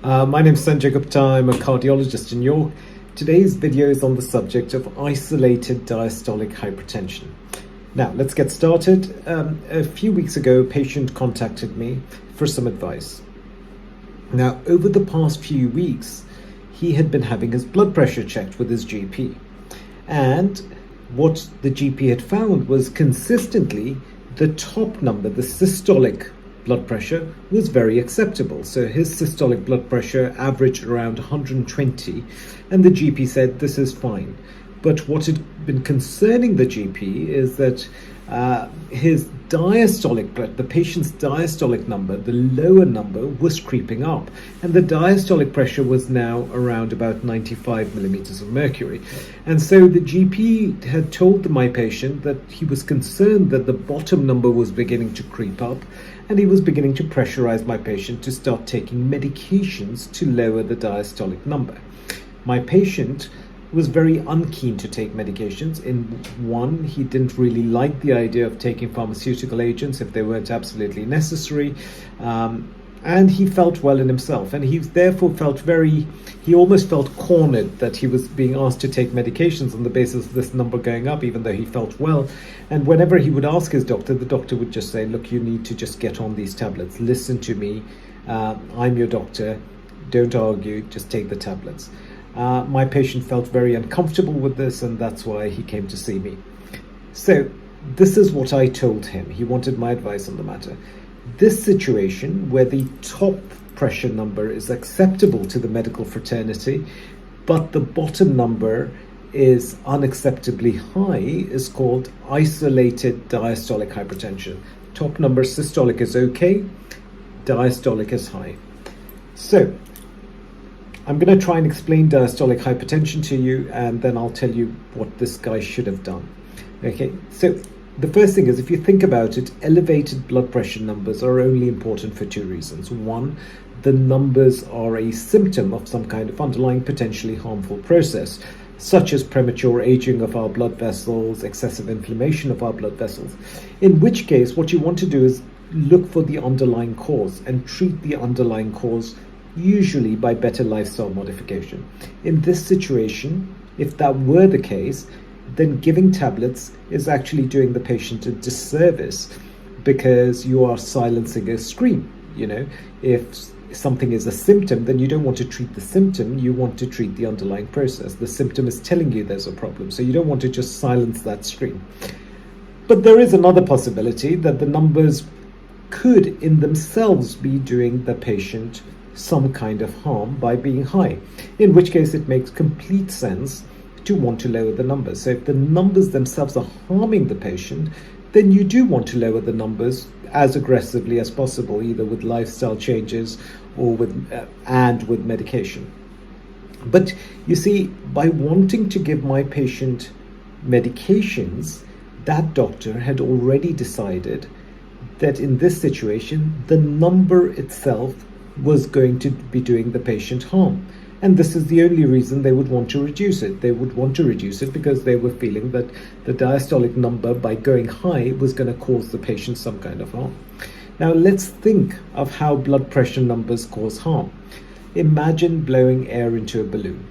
My name is Sanjay Gupta. I'm a cardiologist in York. Today's video is on the subject of isolated diastolic hypertension. Now, let's get started. A few weeks ago, a patient contacted me for some advice. Now, over the past few weeks, he had been having his blood pressure checked with his GP. And what the GP had found was consistently the top number, the systolic blood pressure, was very acceptable. So his systolic blood pressure averaged around 120, and the GP said this is fine. But what had been concerning the GP is that his diastolic, the patient's diastolic number, the lower number, was creeping up, and the diastolic pressure was now around about 95 millimeters of mercury. And so the GP had told my patient that he was concerned that the bottom number was beginning to creep up, and he was beginning to pressurize my patient to start taking medications to lower the diastolic number. My patient was very unkeen to take medications. In one, he didn't really like the idea of taking pharmaceutical agents if they weren't absolutely necessary, and he felt well in himself, and he therefore he almost felt cornered that he was being asked to take medications on the basis of this number going up, even though he felt well. And whenever he would ask his doctor, the doctor would just say, look, you need to just get on these tablets, listen to me, I'm your doctor, don't argue, just take the tablets. My patient felt very uncomfortable with this, and that's why he came to see me. So this is what I told him. He wanted my advice on the matter. This situation where the top pressure number is acceptable to the medical fraternity, but the bottom number is unacceptably high, is called isolated diastolic hypertension. Top number systolic is okay, diastolic is high. So I'm going to try and explain diastolic hypertension to you, and then I'll tell you what this guy should have done. Okay, so the first thing is, if you think about it, elevated blood pressure numbers are only important for two reasons. One, the numbers are a symptom of some kind of underlying potentially harmful process, such as premature aging of our blood vessels, excessive inflammation of our blood vessels, in which case what you want to do is look for the underlying cause and treat the underlying cause, usually by better lifestyle modification. In this situation, if that were the case, then giving tablets is actually doing the patient a disservice, because you are silencing a scream. You know, if something is a symptom, then you don't want to treat the symptom, you want to treat the underlying process. The symptom is telling you there's a problem, so you don't want to just silence that scream. But there is another possibility that the numbers could in themselves be doing the patient some kind of harm by being high, in which case it makes complete sense to want to lower the numbers. So if the numbers themselves are harming the patient, then you do want to lower the numbers as aggressively as possible, either with lifestyle changes or with medication. But you see, by wanting to give my patient medications, that doctor had already decided that in this situation, the number itself was going to be doing the patient harm. And this is the only reason they would want to reduce it. They would want to reduce it because they were feeling that the diastolic number, by going high, was going to cause the patient some kind of harm. Now let's think of how blood pressure numbers cause harm. Imagine blowing air into a balloon.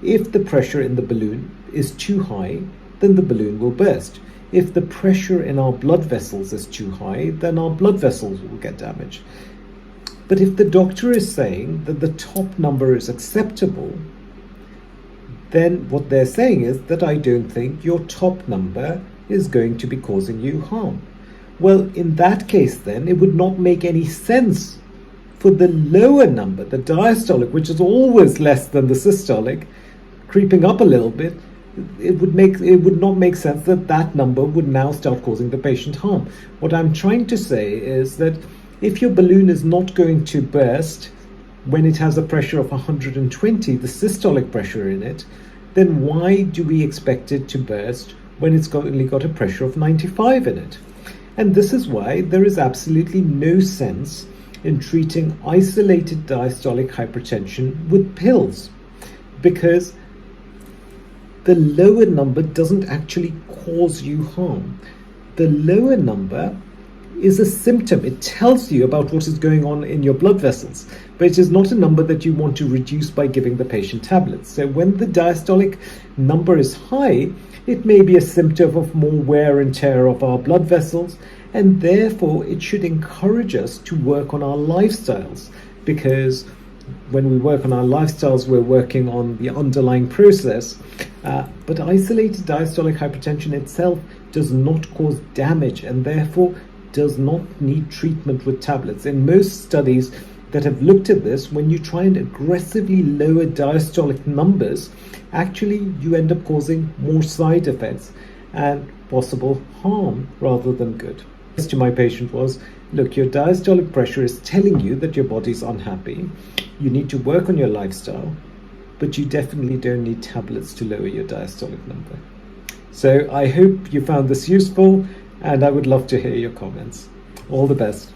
If the pressure in the balloon is too high, then the balloon will burst. If the pressure in our blood vessels is too high, then our blood vessels will get damaged. But if the doctor is saying that the top number is acceptable, then what they're saying is that I don't think your top number is going to be causing you harm. Well, in that case, then it would not make any sense for the lower number, the diastolic, which is always less than the systolic, creeping up a little bit. It would not make sense that that number would now start causing the patient harm. What I'm trying to say is that if your balloon is not going to burst when it has a pressure of 120, the systolic pressure in it, then why do we expect it to burst when it's only got a pressure of 95 in it? And this is why there is absolutely no sense in treating isolated diastolic hypertension with pills, because the lower number doesn't actually cause you harm. The lower number is a symptom. It tells you about what is going on in your blood vessels. but it is not a number that you want to reduce by giving the patient tablets. So when the diastolic number is high, it may be a symptom of more wear and tear of our blood vessels, and therefore it should encourage us to work on our lifestyles, because when we work on our lifestyles, we're working on the underlying process. But isolated diastolic hypertension itself does not cause damage and therefore does not need treatment with tablets. In most studies that have looked at this, when you try and aggressively lower diastolic numbers, actually you end up causing more side effects and possible harm rather than good. To my patient was, look, your diastolic pressure is telling you that your body's unhappy. You need to work on your lifestyle, but you definitely don't need tablets to lower your diastolic number. So I hope you found this useful, and I would love to hear your comments. All the best.